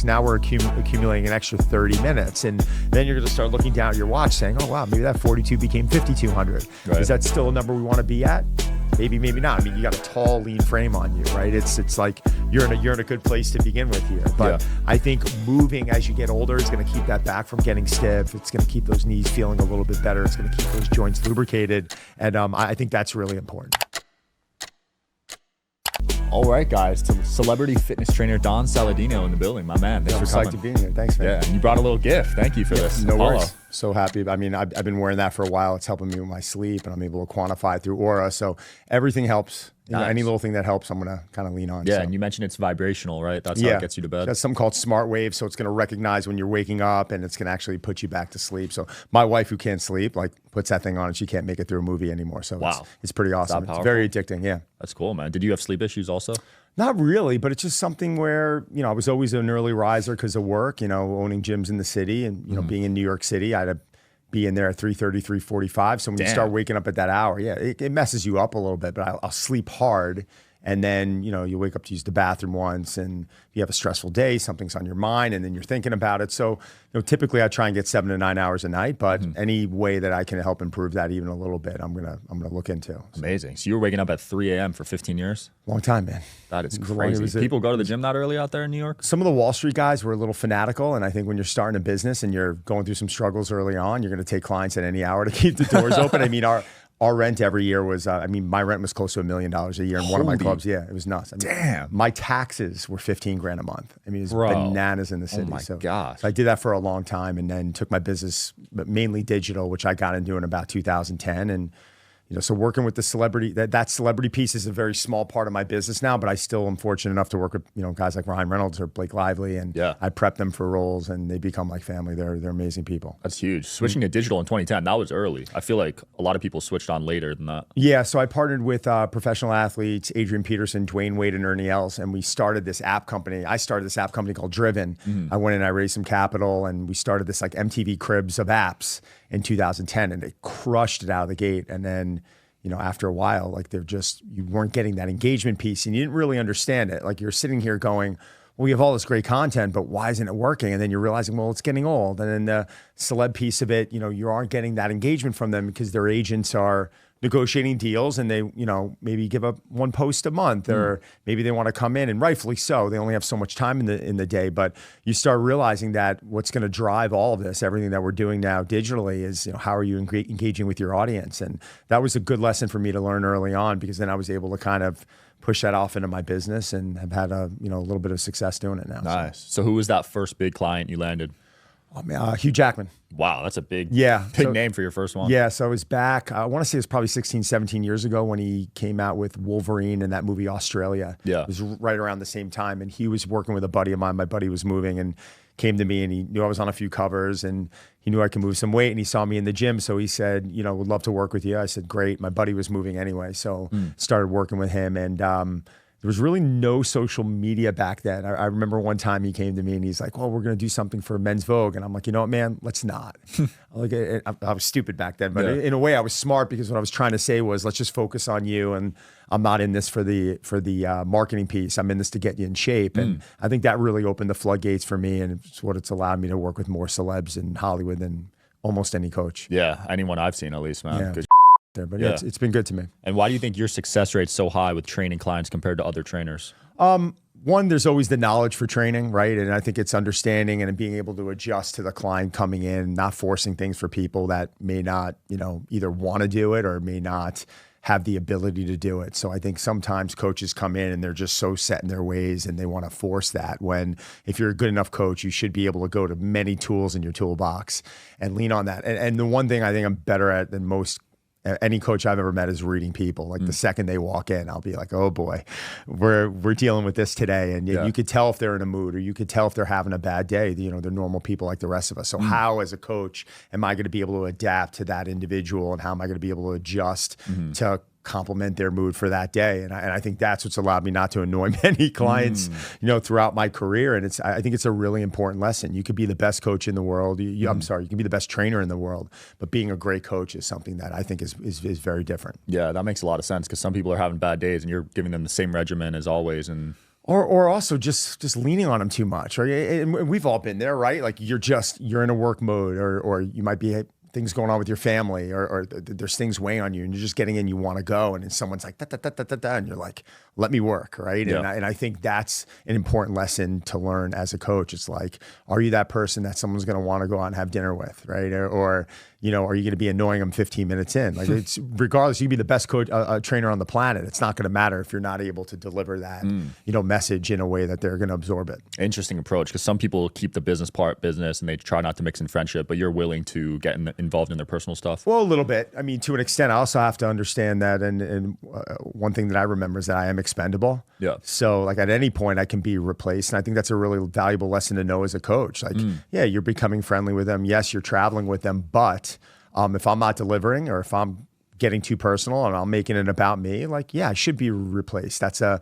6. Now we're accumulating an extra 30 minutes. And then you're going to start looking down at your watch saying, oh, wow, maybe that 42 became 5,200. Right. Is that still a number we want to be at? Maybe, maybe not. I mean, you got a tall, lean frame on you, right? It's like you're in a good place to begin with here. But I think moving as you get older is going to keep that back from getting stiff. It's going to keep those knees feeling a little bit better. It's going to keep those joints lubricated. And I think that's really important. All right, guys, to celebrity fitness trainer Don Saladino in the building, my man. Thanks for coming. I'm psyched to be here. Thanks, man. Yeah, and you brought a little gift. Thank you for this. No worries. So happy. I mean, I've been wearing that for a while. It's helping me with my sleep, and I'm able to quantify it through Aura. So everything helps. You know, any little thing that helps, I'm going to kind of lean on. Yeah, and you mentioned it's vibrational, right? That's how it gets you to bed. That's something called smart wave. So it's going to recognize when you're waking up, and it's going to actually put you back to sleep. So my wife, who can't sleep, like puts that thing on, and she can't make it through a movie anymore. So it's pretty awesome. It's very addicting. Yeah. That's cool, man. Did you have sleep issues also? Not really, but it's just something where, you know, I was always an early riser because of work, you know, owning gyms in the city and, you know, being in New York City, I had to be in there at 3:30, 3:45. So when you start waking up at that hour, it messes you up a little bit, but I'll sleep hard. And then, you know, you wake up to use the bathroom once and you have a stressful day, something's on your mind, and then you're thinking about it. So, you know, typically I try and get 7 to 9 hours a night, but any way that I can help improve that even a little bit, I'm gonna look into. So. Amazing. So you were waking up at 3 a.m. for 15 years? Long time, man. That is crazy. People go to the gym that early out there in New York? Some of the Wall Street guys were a little fanatical, and I think when you're starting a business and you're going through some struggles early on, you're gonna take clients at any hour to keep the doors open. I mean, our rent every year was, I mean, my rent was close to $1 million a year in one of my clubs. Yeah, it was nuts. I mean, damn. My taxes were $15,000 a month. I mean, it was bananas in the city. Oh my gosh. So I did that for a long time and then took my business, but mainly digital, which I got into in about 2010. And, you know, so working with the celebrity, that celebrity piece is a very small part of my business now, but I still am fortunate enough to work with, you know, guys like Reynolds or Blake Lively, and I prep them for roles and they become like family. They're amazing people. That's huge. Switching to digital in 2010, that was early. I feel like a lot of people switched on later than that. Yeah, so I partnered with professional athletes, Adrian Peterson, Dwayne Wade, and Ernie Els, and we started this app company. I started this app company called Driven. I went in, I raised some capital, and we started this like MTV Cribs of apps in 2010, and they crushed it out of the gate. And then, you know, after a while, like you weren't getting that engagement piece and you didn't really understand it. Like you're sitting here going, well, we have all this great content, but why isn't it working? And then you're realizing, well, it's getting old. And then the celeb piece of it, you know, you aren't getting that engagement from them because their agents are negotiating deals and they, you know, maybe give up one post a month or maybe they want to come in, and rightfully so. They only have so much time in the day, but you start realizing that what's going to drive all of this, everything that we're doing now digitally, is, you know, how are you engaging with your audience? And that was a good lesson for me to learn early on, because then I was able to kind of push that off into my business and have had a little bit of success doing it now. Nice. So who was that first big client you landed? Oh, man, Hugh Jackman. Wow, that's a big so, name for your first one. Yeah, so I was back, I want to say it was probably 16, 17 years ago when he came out with Wolverine and that movie Australia. Yeah. It was right around the same time, and he was working with a buddy of mine. My buddy was moving and came to me, and he knew I was on a few covers and he knew I could move some weight, and he saw me in the gym. So he said, you know, would love to work with you. I said, great. My buddy was moving anyway, so started working with him. And there was really no social media back then. I remember one time he came to me and he's like, well, we're going to do something for Men's Vogue. And I'm like, you know what, man, let's not. I was stupid back then, but in a way I was smart, because what I was trying to say was, let's just focus on you. And I'm not in this for the marketing piece. I'm in this to get you in shape. And I think that really opened the floodgates for me. And it's what it's allowed me to work with more celebs in Hollywood than almost any coach. Yeah, anyone I've seen at least, man. Yeah. Good there, but it's been good to me. And why do you think your success rate's so high with training clients compared to other trainers? One, there's always the knowledge for training, right? And I think it's understanding and being able to adjust to the client coming in, not forcing things for people that may not, you know, either want to do it or may not have the ability to do it. So I think sometimes coaches come in and they're just so set in their ways and they want to force that, when if you're a good enough coach, you should be able to go to many tools in your toolbox and lean on that. And the one thing I think I'm better at than most any coach I've ever met is reading people. Like the second they walk in, I'll be like, oh boy, we're dealing with this today. And you could tell if they're in a mood, or you could tell if they're having a bad day. You know, they're normal people like the rest of us. So how, as a coach, am I going to be able to adapt to that individual, and how am I going to be able to adjust to complement their mood for that day? And I think that's what's allowed me not to annoy many clients, you know, throughout my career. And I think it's a really important lesson. You could be the best coach in the world. I'm sorry, you can be the best trainer in the world, but being a great coach is something that I think is very different. Yeah, that makes a lot of sense, because some people are having bad days and you're giving them the same regimen as always. And Or also just leaning on them too much, right? And we've all been there, right? Like you're in a work mode, or you might be things going on with your family, or there's things weighing on you, and you're just getting in, you want to go, and then someone's like da, da, da, da, da, da, and you're like, let me work, right? Yeah. And I think that's an important lesson to learn as a coach. It's like, are you that person that someone's going to want to go out and have dinner with, right? Or you know, are you going to be annoying them 15 minutes in? Like, it's regardless, you can be the best coach, trainer on the planet. It's not going to matter if you're not able to deliver that, you know, message in a way that they're going to absorb it. Interesting approach, because some people keep the business part business and they try not to mix in friendship, but you're willing to get involved in their personal stuff. Well, a little bit. I mean, to an extent. I also have to understand that, and one thing that I remember is that I am expendable. Yeah. So, like, at any point, I can be replaced, and I think that's a really valuable lesson to know as a coach. Like, yeah, you're becoming friendly with them. Yes, you're traveling with them, but if I'm not delivering, or if I'm getting too personal and I'm making it about me, like, yeah, I should be replaced. That's a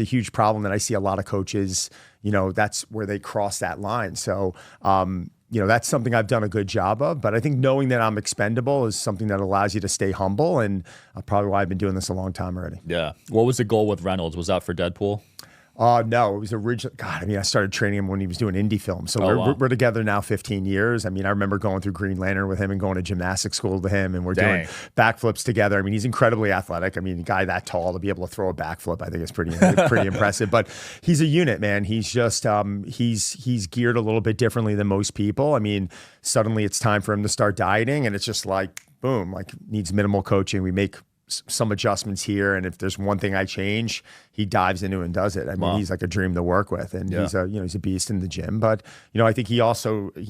huge problem that I see a lot of coaches, you know, that's where they cross that line. So, you know, that's something I've done a good job of, but I think knowing that I'm expendable is something that allows you to stay humble, and probably why I've been doing this a long time already. Yeah. What was the goal with Reynolds? Was that for Deadpool? No, it was originally, God, I mean, I started training him when he was doing indie films. So we're together now 15 years. I mean, I remember going through Green Lantern with him and going to gymnastics school with him, and we're doing backflips together. I mean, he's incredibly athletic. I mean, a guy that tall to be able to throw a backflip, I think is pretty impressive. But he's a unit, man. He's just, he's geared a little bit differently than most people. I mean, suddenly it's time for him to start dieting, and it's just like, boom, like, needs minimal coaching. We make some adjustments here, and if there's one thing I change, he dives into it and does it. I mean, he's like a dream to work with, and he's a beast in the gym. But you know, I think he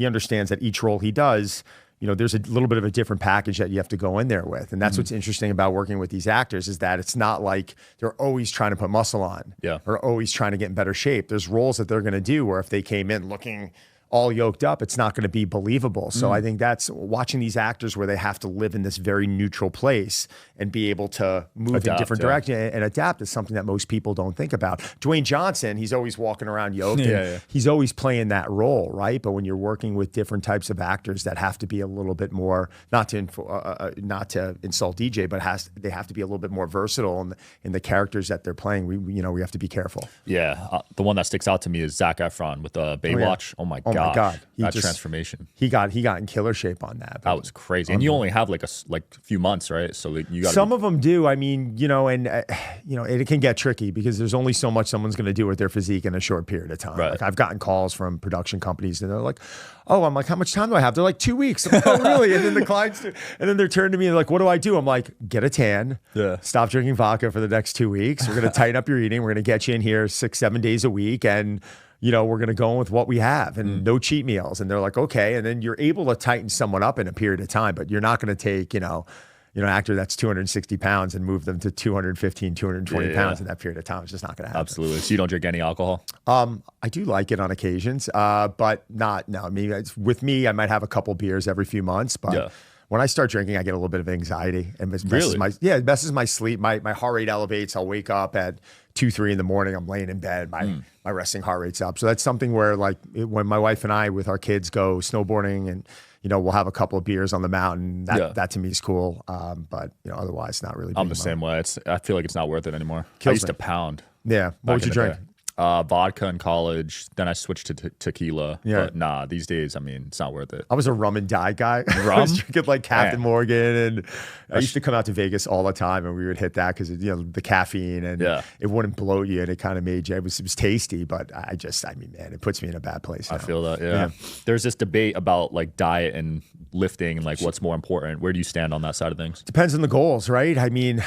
understands that each role he does, you know, there's a little bit of a different package that you have to go in there with, and that's what's interesting about working with these actors, is that it's not like they're always trying to put muscle on, or always trying to get in better shape. There's roles that they're going to do where if they came in looking all yoked up, it's not going to be believable. So I think that's watching these actors where they have to live in this very neutral place and be able to move in different directions and adapt is something that most people don't think about. Dwayne Johnson, he's always walking around yoked, and he's always playing that role, right? But when you're working with different types of actors that have to be a little bit more, not to insult DJ, but they have to be a little bit more versatile in the characters that they're playing. We have to be careful. Yeah, the one that sticks out to me is Zac Efron with Baywatch. Oh my God. My God, that transformation. He got in killer shape on that. That was crazy. And you only have like a few months, right? So you got some of them do. I mean, you know, and it can get tricky because there's only so much someone's going to do with their physique in a short period of time. Right. Like, I've gotten calls from production companies, and they're like, "Oh," I'm like, "How much time do I have?" They're like, 2 weeks. I'm like, "Oh, really?" And then the clients do, and then they're turning to me like, "What do I do?" I'm like, "Get a tan. Stop drinking vodka for the next 2 weeks. We're going to tighten up your eating. We're going to get you in here 6-7 days a week, and you know, we're going to go in with what we have, and no cheat meals." And they're like, "Okay." And then you're able to tighten someone up in a period of time, but you're not going to take, an actor that's 260 pounds and move them to 215, 220 pounds in that period of time. It's just not going to happen. Absolutely. So you don't drink any alcohol? I do like it on occasions, but no. I mean, with me, I might have a couple beers every few months, but when I start drinking, I get a little bit of anxiety, and it messes my sleep. My heart rate elevates. I'll wake up at 2-3 in the morning. I'm laying in bed. My resting heart rate's up. So that's something where, like, when my wife and I with our kids go snowboarding, and we'll have a couple of beers on the mountain. That to me is cool. But otherwise, not really. I'm the same way. I feel like it's not worth it anymore. I used to pound. Yeah. What would you drink? Vodka in college. Then I switched to tequila. Yeah. But nah, these days, I mean, it's not worth it. I was a rum and die guy. Rum? I was drinking like Captain Morgan, and I used to come out to Vegas all the time, and we would hit that because the caffeine, and it wouldn't bloat you, and it kind of made you. It was tasty, but I mean, man, it puts me in a bad place now. I feel that. Yeah. There's this debate about like diet and lifting and like what's more important. Where do you stand on that side of things? Depends on the goals, right? I mean,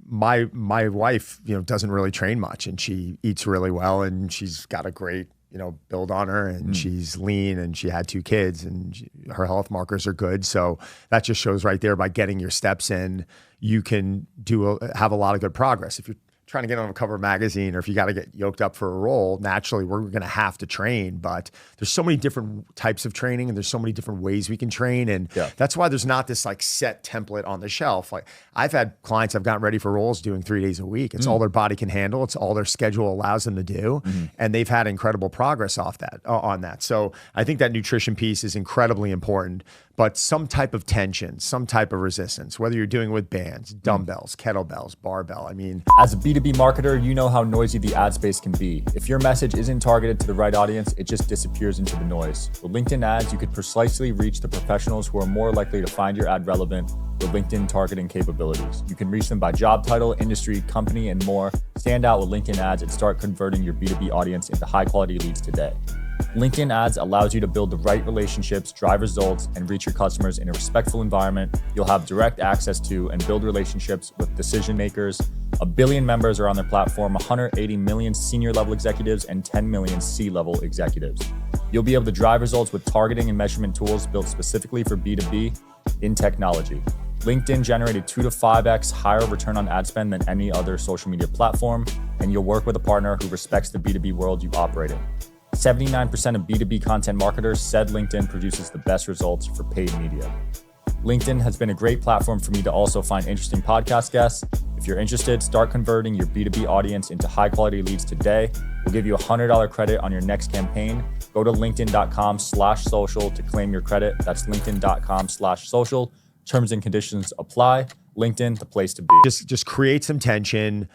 my wife, doesn't really train much, and she eats really well, and she's got a great, build on her, and she's lean, and she had 2 kids, and her health markers are good. So that just shows right there, by getting your steps in, you can have a lot of good progress. If you're trying to get on a cover of a magazine, or if you got to get yoked up for a role, naturally we're going to have to train. But there's so many different types of training, and there's so many different ways we can train, and that's why there's not this like set template on the shelf. Like, I've had clients I've gotten ready for roles doing 3 days a week. It's all their body can handle. It's all their schedule allows them to do, and they've had incredible progress on that. So I think that nutrition piece is incredibly important. But some type of tension, some type of resistance, whether you're doing with bands, dumbbells, kettlebells, barbell. I mean, as a B2B marketer, you know how noisy the ad space can be. If your message isn't targeted to the right audience, it just disappears into the noise. With LinkedIn ads, you could precisely reach the professionals who are more likely to find your ad relevant with LinkedIn targeting capabilities. You can reach them by job title, industry, company, and more. Stand out with LinkedIn ads and start converting your B2B audience into high-quality leads today. LinkedIn ads allows you to build the right relationships, drive results, and reach your customers in a respectful environment. You'll have direct access to and build relationships with decision makers. 1 billion members are on their platform, 180 million senior level executives, and 10 million C-level executives. You'll be able to drive results with targeting and measurement tools built specifically for B2B in technology. LinkedIn generated 2 to 5x higher return on ad spend than any other social media platform, and you'll work with a partner who respects the B2B world you operate in. 79% of B2B content marketers said LinkedIn produces the best results for paid media. LinkedIn has been a great platform for me to also find interesting podcast guests. If you're interested, start converting your B2B audience into high-quality leads today. We'll give you a $100 credit on your next campaign. Go to linkedin.com/social to claim your credit. That's linkedin.com/social. Terms and conditions apply. LinkedIn, the place to be. Just create some tension,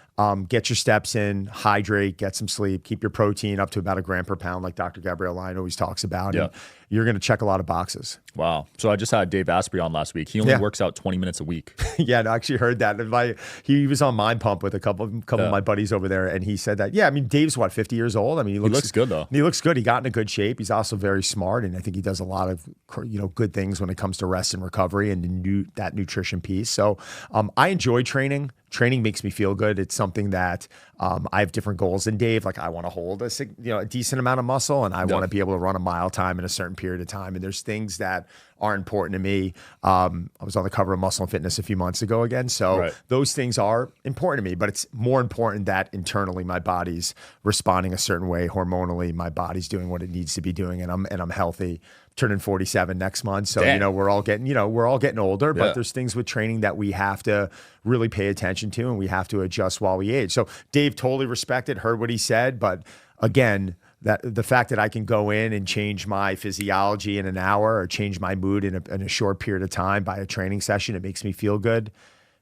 get your steps in, hydrate, get some sleep, keep your protein up to about 1 gram per pound, like Dr. Gabrielle Lyon always talks about. Yeah. And you're going to check a lot of boxes. Wow. So I just had Dave Asprey on last week. He only works out 20 minutes a week. Yeah, I actually heard that. He was on Mind Pump with a couple of my buddies over there, and he said that. Yeah, I mean, Dave's what, 50 years old? I mean, he looks good though. He looks good. He got into good shape. He's also very smart, and I think he does a lot of good things when it comes to rest and recovery and that nutrition piece. So I enjoy training. Training makes me feel good. It's something that I have different goals than Dave. Like I want to hold a decent amount of muscle, and I want to be able to run a mile time in a certain period of time. And there's things that are important to me. I was on the cover of Muscle and Fitness a few months ago again. So those things are important to me, but it's more important that internally my body's responding a certain way. Hormonally, my body's doing what it needs to be doing, and I'm healthy. Turning 47 next month. So, we're all getting older, but there's things with training that we have to really pay attention to, and we have to adjust while we age. So Dave totally respected, heard what he said. But again, that the fact that I can go in and change my physiology in an hour or change my mood in a short period of time by a training session, it makes me feel good,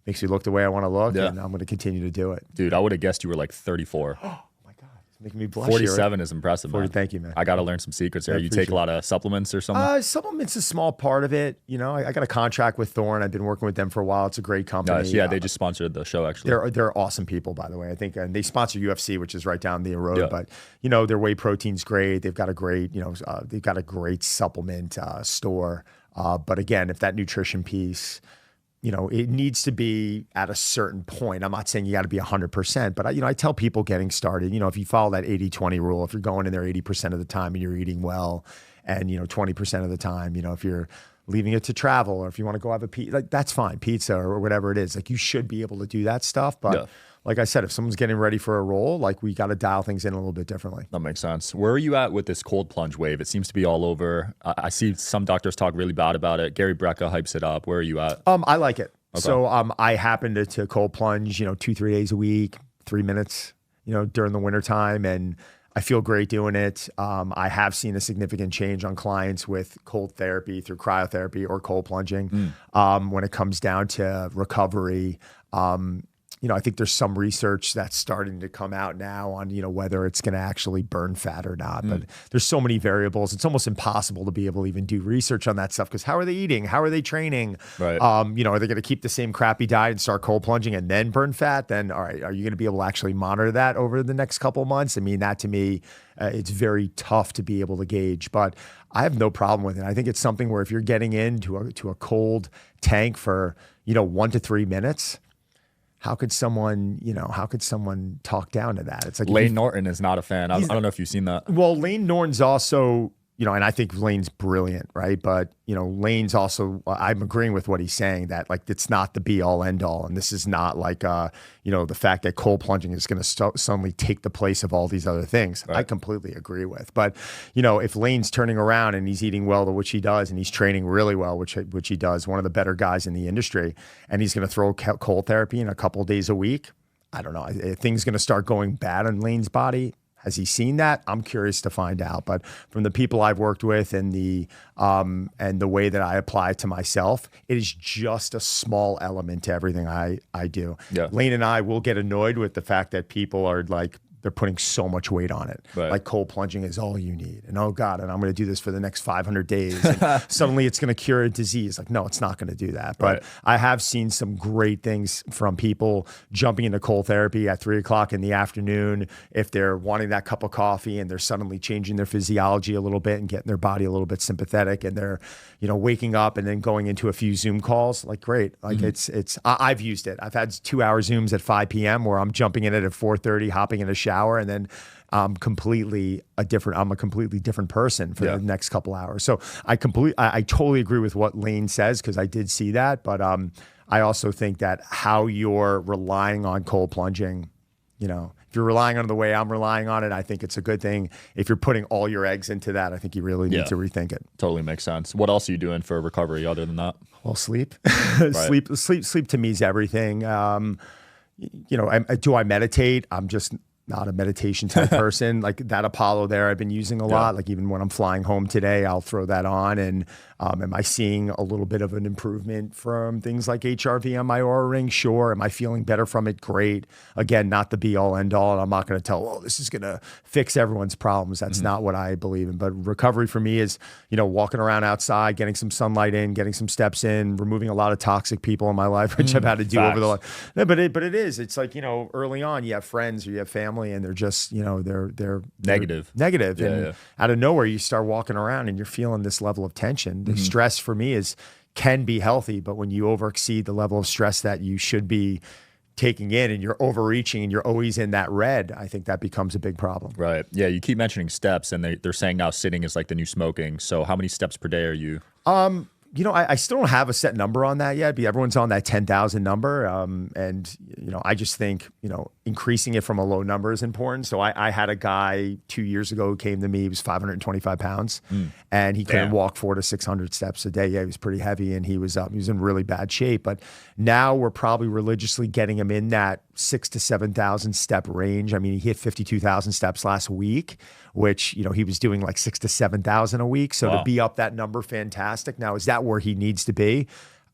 makes me look the way I want to look, and I'm going to continue to do it. Dude, I would have guessed you were like 34. Making me blush. 47 is impressive, man. Thank you, man. I got to learn some secrets here. You take a lot of supplements or something? Supplements is a small part of it. I got a contract with Thorne. I've been working with them for a while. It's a great company. Nice. Yeah, they just sponsored the show, actually. They're awesome people, by the way. I think, and they sponsor UFC, which is right down the road. But their whey protein's great. They've got a great supplement store. But again, if that nutrition piece, it needs to be at a certain point. I'm not saying you got to be 100%, but I tell people getting started, if you follow that 80-20 rule, if you're going in there 80% of the time and you're eating well, and 20% of the time, if you're leaving it to travel, or if you want to go have a pizza, that's fine, pizza or whatever it is. Like you should be able to do that stuff, but like I said, if someone's getting ready for a role, like we got to dial things in a little bit differently. That makes sense. Where are you at with this cold plunge wave? It seems to be all over. I see some doctors talk really bad about it. Gary Brecka hypes it up. Where are you at? I like it. Okay. So I happen to cold plunge, 2-3 days a week, 3 minutes, during the wintertime, and I feel great doing it. I have seen a significant change on clients with cold therapy through cryotherapy or cold plunging. When it comes down to recovery, I think there's some research that's starting to come out now on, whether it's going to actually burn fat or not. But there's so many variables. It's almost impossible to be able to even do research on that stuff, because how are they eating? How are they training? Right. Are they going to keep the same crappy diet and start cold plunging and then burn fat? Then, all right, are you going to be able to actually monitor that over the next couple of months? I mean, that to me, it's very tough to be able to gauge, but I have no problem with it. I think it's something where if you're getting into a cold tank for, 1 to 3 minutes, how could someone talk down to that? It's like Lane Norton is not a fan. I don't know if you've seen that. Well, Lane Norton's also, and I think Lane's brilliant, right? But, Lane's also, I'm agreeing with what he's saying, that like, it's not the be all end all. And this is not like, the fact that cold plunging is going to suddenly take the place of all these other things. Right. I completely agree with. But, if Lane's turning around and he's eating well, which he does, and he's training really well, which he does, one of the better guys in the industry, and he's going to throw cold therapy in a couple of days a week, I don't know. Things going to start going bad on Lane's body. Has he seen that? I'm curious to find out. But from the people I've worked with and the way that I apply it to myself, it is just a small element to everything I do. Yeah. Lane and I will get annoyed with the fact that people are like, they're putting so much weight on it. Right. Like cold plunging is all you need. And oh God, and I'm going to do this for the next 500 days. And suddenly it's going to cure a disease. Like, no, it's not going to do that. But Right. I have seen some great things from people jumping into cold therapy at 3:00 in the afternoon. If they're wanting that cup of coffee and they're suddenly changing their physiology a little bit and getting their body a little bit sympathetic, and they're, waking up and then going into a few Zoom calls, like great. Like I've used it. I've had 2-hour Zooms at 5 p.m. where I'm jumping in at 4:30, hopping in a shower, and then I'm a completely different person for the next couple hours. So I totally agree with what Lane says, because I did see that. But I also think that how you're relying on cold plunging, if you're relying on it the way I'm relying on it, I think it's a good thing. If you're putting all your eggs into that, I think you really need to rethink it. Totally makes sense. What else are you doing for recovery other than that? Well, sleep. Right. Sleep to me is everything. Do I meditate? I'm just not a meditation type person. Like that Apollo there, I've been using a lot. Like even when I'm flying home today, I'll throw that on. And am I seeing a little bit of an improvement from things like HRV on my Aura Ring? Sure. Am I feeling better from it? Great. Again, not the be all end all. And I'm not going to tell, oh, this is going to fix everyone's problems. That's not what I believe in. But recovery for me is, walking around outside, getting some sunlight in, getting some steps in, removing a lot of toxic people in my life, which I've had to do over the life. No, but it is. It's like, early on you have friends or you have family, and they're just, they're Negative. And out of nowhere, you start walking around and you're feeling this level of tension. The stress for me can be healthy, but when you overexceed the level of stress that you should be taking in and you're overreaching and you're always in that red, I think that becomes a big problem. Right. Yeah. You keep mentioning steps, and they're saying now sitting is like the new smoking. So how many steps per day are you? I still don't have a set number on that yet. Everyone's on that 10,000 number. I just think, increasing it from a low number is important. So I had a guy 2 years ago who came to me. He was 525 pounds and he couldn't walk 400 to 600 steps a day. Yeah, he was pretty heavy, and he was in really bad shape. But now we're probably religiously getting him in that 6,000 to 7,000 step range. I mean, he hit 52,000 steps last week, which, he was doing like 6,000 to 7,000 a week. So to be up that number, fantastic. Now, is that where he needs to be?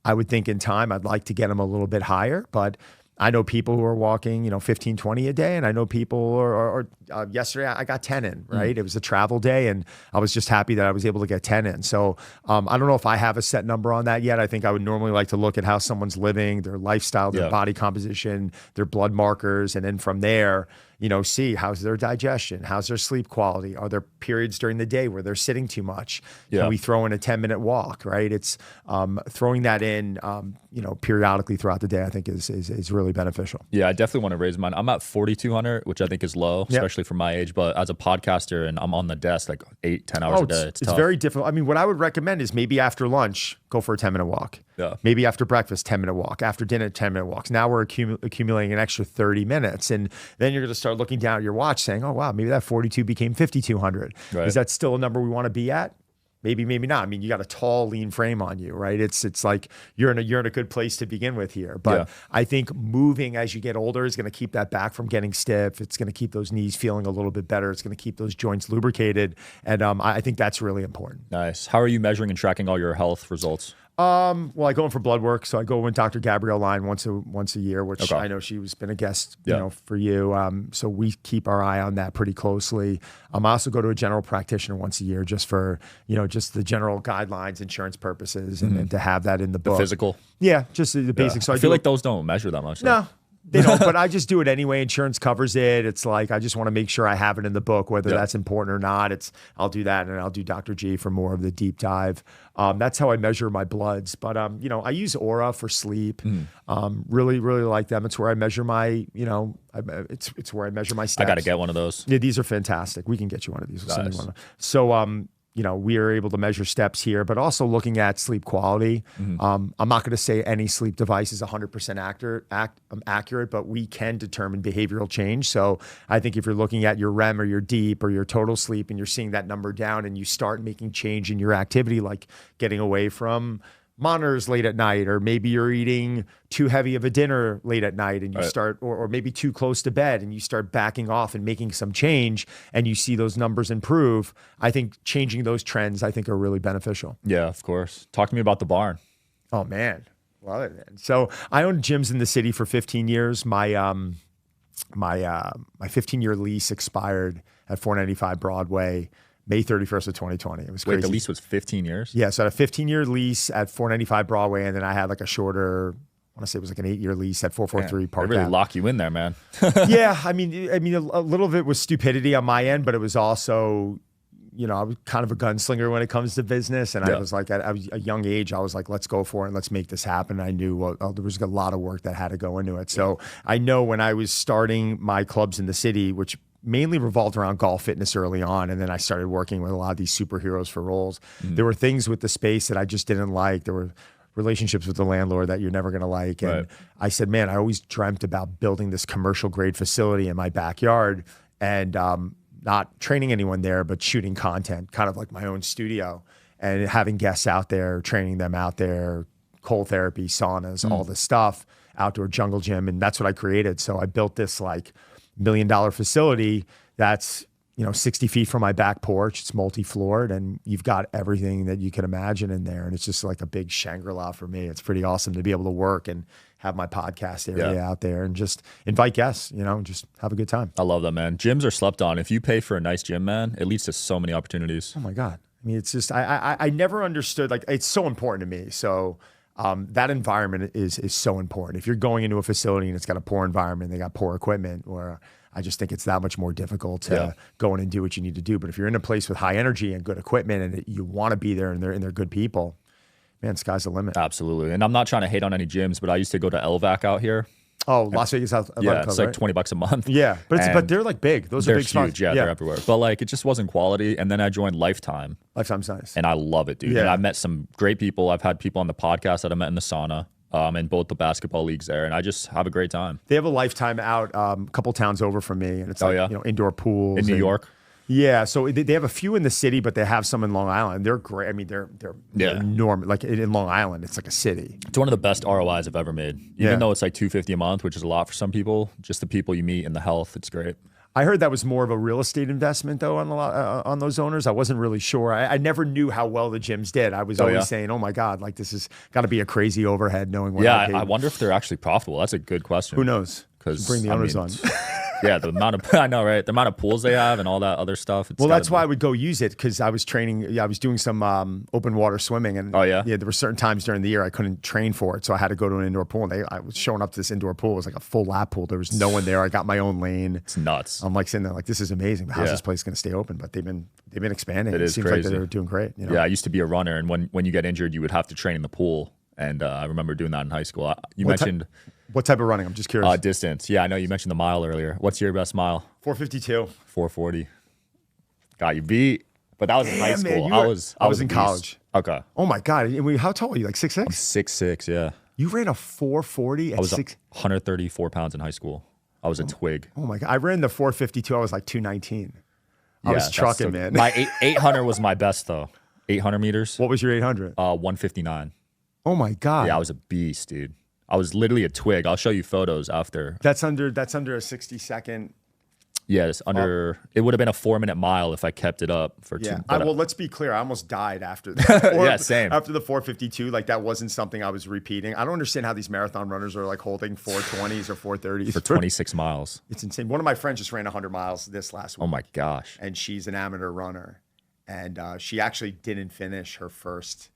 I would think in time, I'd like to get him a little bit higher, but I know people who are walking, 15, 20 a day. And I know people yesterday I got 10 in, right? It was a travel day, and I was just happy that I was able to get 10 in. So I don't know if I have a set number on that yet. I think I would normally like to look at how someone's living, their lifestyle, their body composition, their blood markers. And then from there, see how's their digestion, how's their sleep quality, are there periods during the day where they're sitting too much? Can we throw in a 10-minute walk, right? It's throwing that in, periodically throughout the day, I think is really beneficial. Yeah, I definitely want to raise mine. I'm at 4,200, which I think is low, especially for my age. But as a podcaster, and I'm on the desk like 8-10 hours a day, it's tough. Very difficult. I mean, what I would recommend is maybe after lunch, go for a 10-minute walk. Yeah. Maybe after breakfast, 10-minute walk. After dinner, 10-minute walks. Now we're accumulating an extra 30 minutes. And then you're going to start looking down at your watch saying, oh, wow, maybe that 42 became 5,200. Right. Is that still a number we want to be at? Maybe, maybe not. I mean, you got a tall, lean frame on you, right? It's like you're in a good place to begin with here. But I think moving as you get older is going to keep that back from getting stiff. It's going to keep those knees feeling a little bit better. It's going to keep those joints lubricated. And I think that's really important. Nice. How are you measuring and tracking all your health results? Well, I go in for blood work, so I go in Dr. Gabrielle Line once a year, which I know she's been a guest, for you. So we keep our eye on that pretty closely. I also go to a general practitioner once a year, just for just the general guidelines, insurance purposes, and to have that in the book. The physical, just the basics. So I feel like those don't measure that much. No. They don't, but I just do it anyway. Insurance covers it. It's like I just want to make sure I have it in the book, whether that's important or not. I'll do that, and I'll do Dr. G for more of the deep dive. That's how I measure my bloods. But I use Aura for sleep. Really, really like them. It's where I measure my, it's where I measure my steps. I got to get one of those. Yeah, these are fantastic. We can get you one of these. We'll send you one. So we are able to measure steps here, but also looking at sleep quality. I'm not going to say any sleep device is 100% accurate, but we can determine behavioral change. So I think if you're looking at your REM or your deep or your total sleep and you're seeing that number down and you start making change in your activity, like getting away from monitors late at night, or maybe you're eating too heavy of a dinner late at night and you start, or maybe too close to bed and you start backing off and making some change and you see those numbers improve. I think changing those trends, I think, are really beneficial. Yeah, of course. Talk to me about the barn. Oh man. Love it, man. So I owned gyms in the city for 15 years. My 15-year lease expired at 495 Broadway, May 31st of 2020. It was crazy. Wait, the lease was 15 years? Yeah, so I had a 15-year lease at 495 Broadway, and then I had like a shorter, I want to say it was like an 8-year lease at 443 Park They really Ave. lock you in there, man. Yeah, I mean, a little of it was stupidity on my end, but it was also, you know, I was kind of a gunslinger when it comes to business, and I was like, I was a young age, I was like, let's go for it, and let's make this happen. I knew there was a lot of work that had to go into it. So I know when I was starting my clubs in the city, which mainly revolved around golf fitness early on, and then I started working with a lot of these superheroes for roles. There were things with the space that I just didn't like. There were relationships with the landlord that you're never going to like. And I said, man, I always dreamt about building this commercial grade facility in my backyard and not training anyone there, but shooting content, kind of like my own studio, and having guests out there, training them out there, cold therapy, saunas, all this stuff, outdoor jungle gym. And that's what I created. So I built this like $1 million facility that's, you know, 60 feet from my back porch. It's multi-floored, and you've got everything that you can imagine in there. And it's just like a big Shangri-La for me. It's pretty awesome to be able to work and have my podcast area out there and just invite guests, you know, and just have a good time. I love that, man. Gyms are slept on. If you pay for a nice gym, man, it leads to so many opportunities. Oh my God. I mean, it's just, I never understood, like, it's so important to me. So that environment is so important. If you're going into a facility and it's got a poor environment, they got poor equipment, or I just think it's that much more difficult to go in and do what you need to do. But if you're in a place with high energy and good equipment and you want to be there and they're good people, man, sky's the limit. Absolutely. And I'm not trying to hate on any gyms, but I used to go to LVAC out here. Oh, Las Vegas South. Yeah, it's like $20 a month. Yeah, but they're like big. Those are big spots. Huge. Yeah, they're everywhere. But like, it just wasn't quality. And then I joined Lifetime. Lifetime's nice. And I love it, dude. Yeah. And I met some great people. I've had people on the podcast that I met in the sauna. In both the basketball leagues there, and I just have a great time. They have a Lifetime out a couple towns over from me, and it's like, you know, indoor pools in New York. Yeah, so they have a few in the city, but they have some in Long Island. They're great. I mean, they're enormous. Like in Long Island, it's like a city. It's one of the best ROIs I've ever made. Even though it's like $250 a month, which is a lot for some people, just the people you meet and the health, it's great. I heard that was more of a real estate investment, though, on those owners. I wasn't really sure. I never knew how well the gyms did. I was always saying, "Oh my God, like this has got to be a crazy overhead." Knowing what I paid. I wonder if they're actually profitable. That's a good question. Who knows? Because bring the owners on. Yeah, the amount of I know, right? The amount of pools they have and all that other stuff. Well, that's why I would go use it, because I was training. Yeah, I was doing some open water swimming, and there were certain times during the year I couldn't train for it, so I had to go to an indoor pool. And I was showing up to this indoor pool. It was like a full lap pool. There was no one there. I got my own lane. It's nuts. I'm like sitting there like, this is amazing. But how's this place going to stay open? But they've been expanding. It seems crazy. like they're doing great. You know? Yeah, I used to be a runner, and when you get injured, you would have to train in the pool. And I remember doing that in high school. You mentioned. What type of running? I'm just curious. Distance. Yeah, I know you mentioned the mile earlier. What's your best mile? 452. 440. Got you beat. But that was in high school. Man, I was in college. Okay. Oh my God. How tall are you? Like 6'6"? 6'6", yeah. You ran a 440 at 134 pounds in high school. I was a twig. Oh my God. I ran the 452. I was like 219. I was trucking, man. My 800 was my best, though. 800 meters. What was your 800? 159. Oh my God. Yeah, I was a beast, dude. I was literally a twig. I'll show you photos after. That's under a 60-second. Yeah, it's under. It would have been a 4-minute mile if I kept it up for 2. Well, let's be clear. I almost died after that. Yeah, same. After the 452, like that wasn't something I was repeating. I don't understand how these marathon runners are like holding 420s or 430s for 26 miles. It's insane. One of my friends just ran 100 miles this last week. Oh my gosh! And she's an amateur runner, and she actually didn't finish her first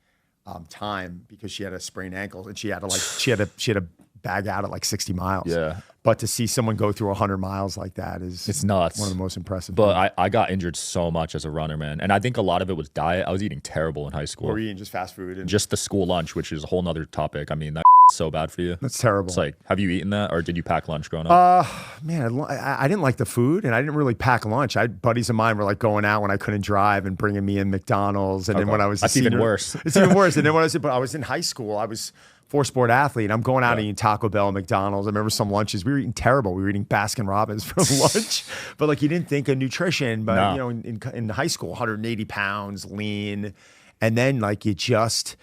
time because she had a sprained ankle, and she had to bag out at like 60 miles. Yeah. But to see someone go through 100 miles like that it's nuts. One of the most impressive. But I got injured so much as a runner, man. And I think a lot of it was diet. I was eating terrible in high school. Or eating just fast food. And just the school lunch, which is a whole nother topic. I mean, that's so bad for you. That's terrible. It's like, have you eaten that, or did you pack lunch growing up? Man, I didn't like the food, and I didn't really pack lunch. Buddies of mine were like going out when I couldn't drive and bringing me in McDonald's. And then when I was That's even worse. It's even worse. And then but I was in high school, I was 4-sport athlete. I'm going out and eating Taco Bell, McDonald's. I remember some lunches we were eating terrible. We were eating Baskin Robbins for lunch, but like you didn't think of nutrition. But you know, in high school, 180 pounds, lean, and then like you just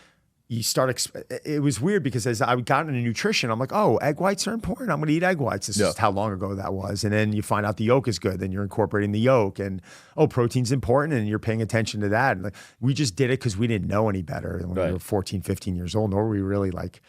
you start, it was weird because as I got into nutrition, I'm like, oh, egg whites are important. I'm going to eat egg whites. This is how long ago that was. And then you find out the yolk is good. Then you're incorporating the yolk and, oh, protein's important. And you're paying attention to that. And like, we just did it because we didn't know any better when we were 14, 15 years old, nor were we really like,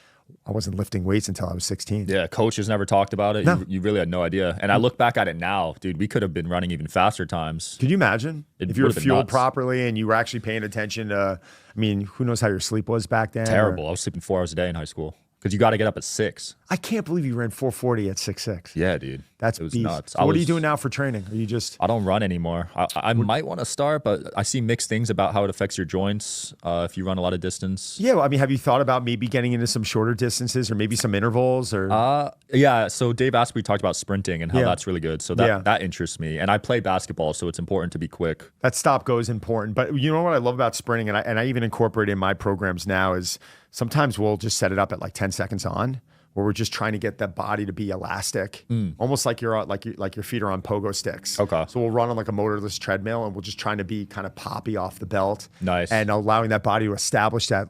I wasn't lifting weights until I was 16. Yeah, coaches never talked about it. No. You really had no idea. And I look back at it now, dude, we could have been running even faster times. Could you imagine if you were fueled properly and you were actually paying attention to, I mean, who knows how your sleep was back then? Terrible. I was sleeping 4 hours a day in high school. Because you got to get up at 6. I can't believe you ran 440 at 6'6". Yeah, dude. It was nuts. So what are you doing now for training? Are you just... I don't run anymore. I might want to start, but I see mixed things about how it affects your joints if you run a lot of distance. Yeah, well, I mean, have you thought about maybe getting into some shorter distances or maybe some intervals? Or yeah, so Dave Asprey talked about sprinting and how that's really good. So that interests me. And I play basketball, so it's important to be quick. That stop-go is important. But you know what I love about sprinting, and I even incorporate in my programs now, is sometimes we'll just set it up at like 10 seconds on, where we're just trying to get the body to be elastic, almost like you're like your feet are on pogo sticks. Okay. So we'll run on like a motorless treadmill, and we're just trying to be kind of poppy off the belt. Nice. And allowing that body to establish that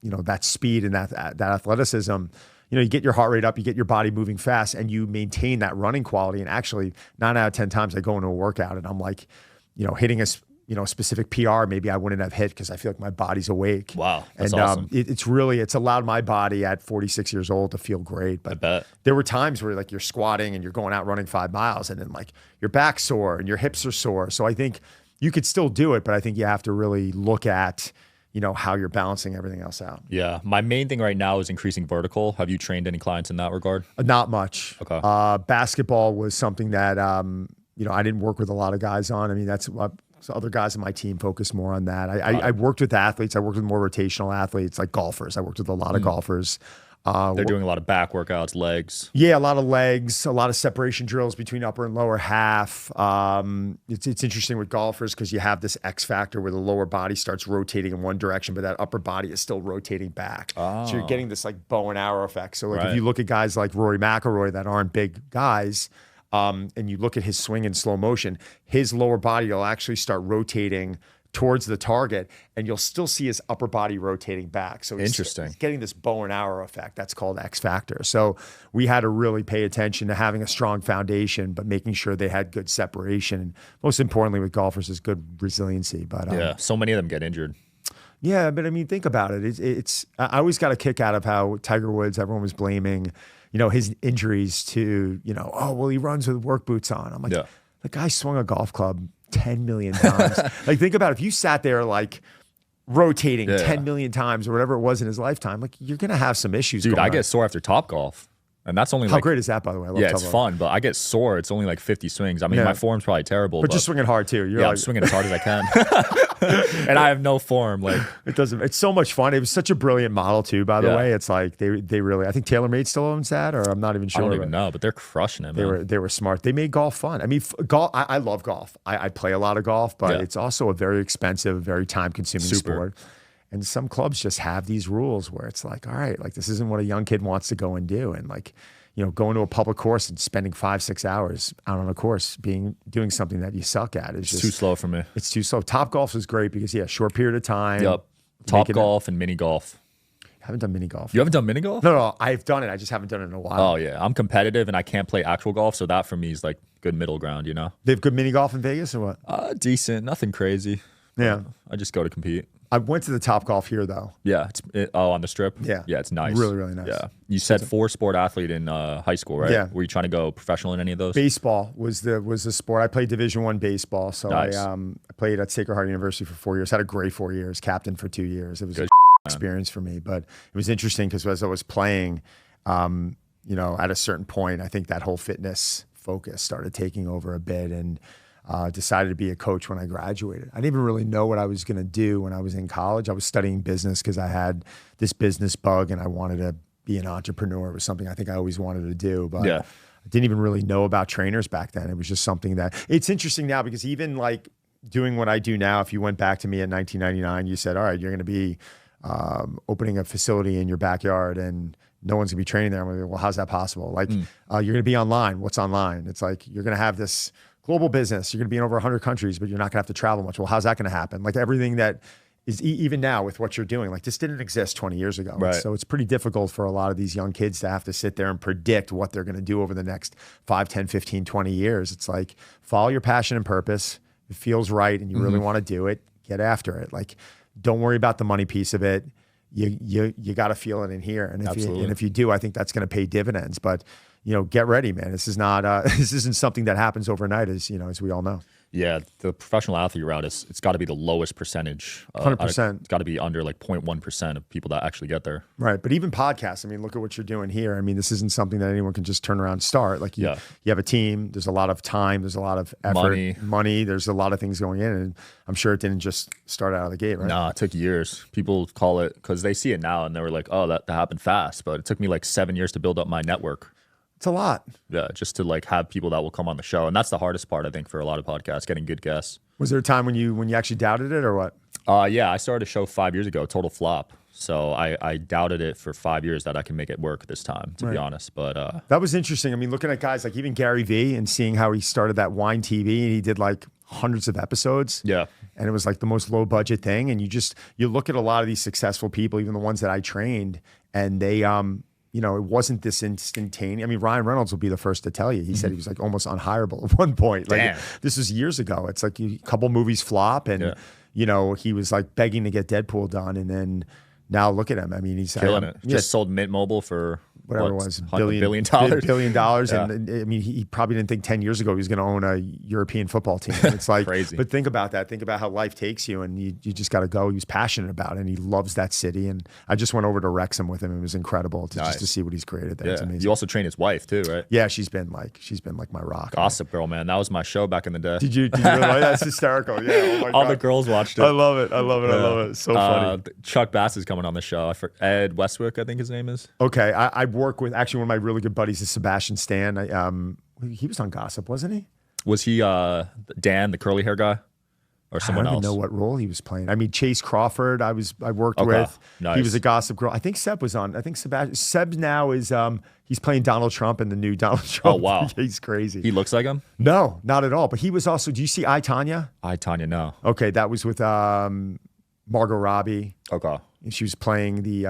that speed and that athleticism. You know, you get your heart rate up, you get your body moving fast, and you maintain that running quality. And actually, 9 out of 10 times I go into a workout and I'm like, hitting a specific PR maybe I wouldn't have hit because I feel like my body's awake. Wow, that's awesome. It's allowed my body at 46 years old to feel great. But I bet. There were times where like you're squatting and you're going out running 5 miles and then like your back's sore and your hips are sore. So I think you could still do it, but I think you have to really look at how you're balancing everything else out. Yeah. My main thing right now is increasing vertical. Have you trained any clients in that regard? Not much. Okay. Basketball was something that I didn't work with a lot of guys on. I mean, that's what so other guys on my team focus more on that. I worked with athletes. I worked with more rotational athletes, like golfers. I worked with a lot of golfers. They're doing a lot of back workouts, legs. Yeah, a lot of legs, a lot of separation drills between upper and lower half. It's interesting with golfers because you have this X factor where the lower body starts rotating in one direction, but that upper body is still rotating back. Oh. So you're getting this like bow and arrow effect. So like if you look at guys like Rory McIlroy that aren't big guys, and you look at his swing in slow motion, his lower body will actually start rotating towards the target, and you'll still see his upper body rotating back. So he's getting this bow and arrow effect. That's called X factor. So we had to really pay attention to having a strong foundation, but making sure they had good separation. And most importantly with golfers is good resiliency. But so many of them get injured. Yeah, but I mean, think about it. I always got a kick out of how Tiger Woods, everyone was blaming his injuries to, oh, well, he runs with work boots on. I'm like, the guy swung a golf club 10 million times. Like, think about if you sat there like rotating 10 million times or whatever it was in his lifetime, like you're going to have some issues. Dude, I get sore after Topgolf. And that's only how great is that, by the way? I love it's fun, but I get sore. It's only like 50 swings. I mean, my form's probably terrible. But you're swinging hard too. I'm swinging as hard as I can. And I have no form. Like it's so much fun. It was such a brilliant model too, by the way. It's like they really, I think TaylorMade still owns that, or I'm not even sure. I don't even know, but they're crushing it, man. They were smart. They made golf fun. I mean, golf. I love golf. I play a lot of golf, but it's also a very expensive, very time-consuming sport. And some clubs just have these rules where it's like, all right, like this isn't what a young kid wants to go and do, and like, going to a public course and spending 5-6 hours out on a course doing something that you suck at is just too slow for me. It's too slow. Top golf is great because short period of time. Yep. Top golf and mini golf. I haven't done mini golf. You haven't done mini golf? No, I've done it. I just haven't done it in a while. Oh yeah, I'm competitive and I can't play actual golf, so that for me is like good middle ground. They have good mini golf in Vegas or what? Decent, nothing crazy. Yeah, I just go to compete. I went to the Top Golf here though. Yeah, on the Strip. Yeah, it's nice. Really, really nice. Yeah, you said 4-sport athlete in high school, right? Yeah. Were you trying to go professional in any of those? Baseball was the sport. I played Division I baseball, so nice. I played at Sacred Heart University for 4 years. Had a great 4 years. Captain for 2 years. It was good experience for me, but it was interesting because as I was playing, at a certain point, I think that whole fitness focus started taking over a bit, and decided to be a coach when I graduated. I didn't even really know what I was going to do when I was in college. I was studying business because I had this business bug and I wanted to be an entrepreneur. It was something I think I always wanted to do, but I didn't even really know about trainers back then. It was just something that it's interesting now because even like doing what I do now, if you went back to me in 1999, you said, all right, you're going to be opening a facility in your backyard and no one's gonna be training there. I'm gonna be, well, how's that possible? Like, you're gonna be online. What's online? It's like, you're gonna have this global business. You're gonna be in over 100 countries, but you're not gonna have to travel much. Well, how's that gonna happen? Like everything that is even now with what you're doing, like this didn't exist 20 years ago. Right. So it's pretty difficult for a lot of these young kids to have to sit there and predict what they're going to do over the next 5, 10, 15, 20 years. It's like, follow your passion and purpose. It feels right and you really want to do it, get after it. Like, don't worry about the money piece of it. You got to feel it in here. And if you do, I think that's going to pay dividends. But, get ready, man. This is not, this isn't something that happens overnight, as we all know. Yeah, the professional athlete route it's got to be the lowest percentage. 100%. It's got to be under like 0.1% of people that actually get there. Right, but even podcasts. I mean, look at what you're doing here. I mean, this isn't something that anyone can just turn around and start. Like you have a team. There's a lot of time. There's a lot of effort, money. There's a lot of things going in, and I'm sure it didn't just start out of the gate, right? No, it took years. People call it because they see it now and they were like, "Oh, that happened fast," but it took me like 7 years to build up my network. It's a lot. Yeah, just to like have people that will come on the show, and that's the hardest part, I think, for a lot of podcasts, getting good guests. Was there a time when you actually doubted it, or what? Yeah, I started a show 5 years ago, total flop. So I doubted it for 5 years that I can make it work this time, to be honest. But that was interesting. I mean, looking at guys like even Gary Vee and seeing how he started that Wine TV, and he did like hundreds of episodes. Yeah. And it was like the most low budget thing. And you look at a lot of these successful people, even the ones that I trained, and they it wasn't this instantaneous. I mean, Ryan Reynolds will be the first to tell you. He said he was like almost unhireable at one point. Like this was years ago. It's like a couple movies flop, and he was like begging to get Deadpool done, and then now look at him. I mean, he's killing it. Just sold Mint Mobile for whatever it was, $100 billion. $1 billion. And I mean, he probably didn't think 10 years ago he was going to own a European football team. It's like crazy. But think about that. Think about how life takes you, and you just got to go. He was passionate about it, and he loves that city. And I just went over to Wrexham with him. It was incredible just to see what he's created there. It's amazing. You also trained his wife too, right? Yeah, she's been like my rock. Gossip Girl, man. That was my show back in the day. Did you really like that? That's hysterical. Yeah. Oh my All God. the girls watched it. I love it. I love it. It's so funny. Chuck Bass is coming on the show. Ed Westwick, I think his name is. Okay. I work with actually one of my really good buddies is Sebastian Stan. He was on Gossip, wasn't he? Was he Dan, the curly hair guy, or someone else? I don't even know what role he was playing. I mean, Chase Crawford, I worked with. Nice. He was a Gossip Girl. I think Seb was on. I think Seb now is he's playing Donald Trump in the new Donald Trump. Oh wow, he's crazy. He looks like him? No, not at all. But he was also. Do you see I, Tonya? I, Tonya, no. Okay, that was with Margot Robbie. Okay. And she was playing the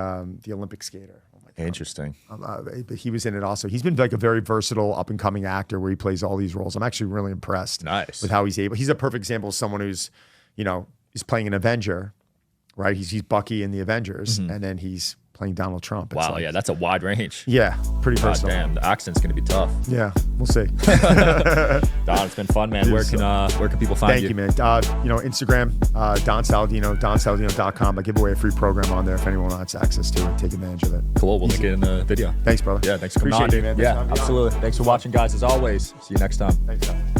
Olympic skater. Interesting. But he was in it also. He's been like a very versatile up and coming actor where he plays all these roles. I'm actually really impressed with how he's able. He's a perfect example of someone who's, is playing an Avenger, right? He's Bucky in the Avengers, and then he's playing Donald Trump. Wow, yeah, that's a wide range. Yeah, pretty versatile. Damn, the accent's gonna be tough. Yeah, we'll see. Don, it's been fun, man. Where can people find you? Thank you, man. Instagram, Don Saladino, donsaladino.com. I give away a free program on there if anyone wants access to it. Take advantage of it. Cool. We'll link it in the video. Thanks, brother. Yeah, thanks for coming on, dude. Man. Yeah, absolutely. Thanks for watching, guys. As always. See you next time. Thanks, man.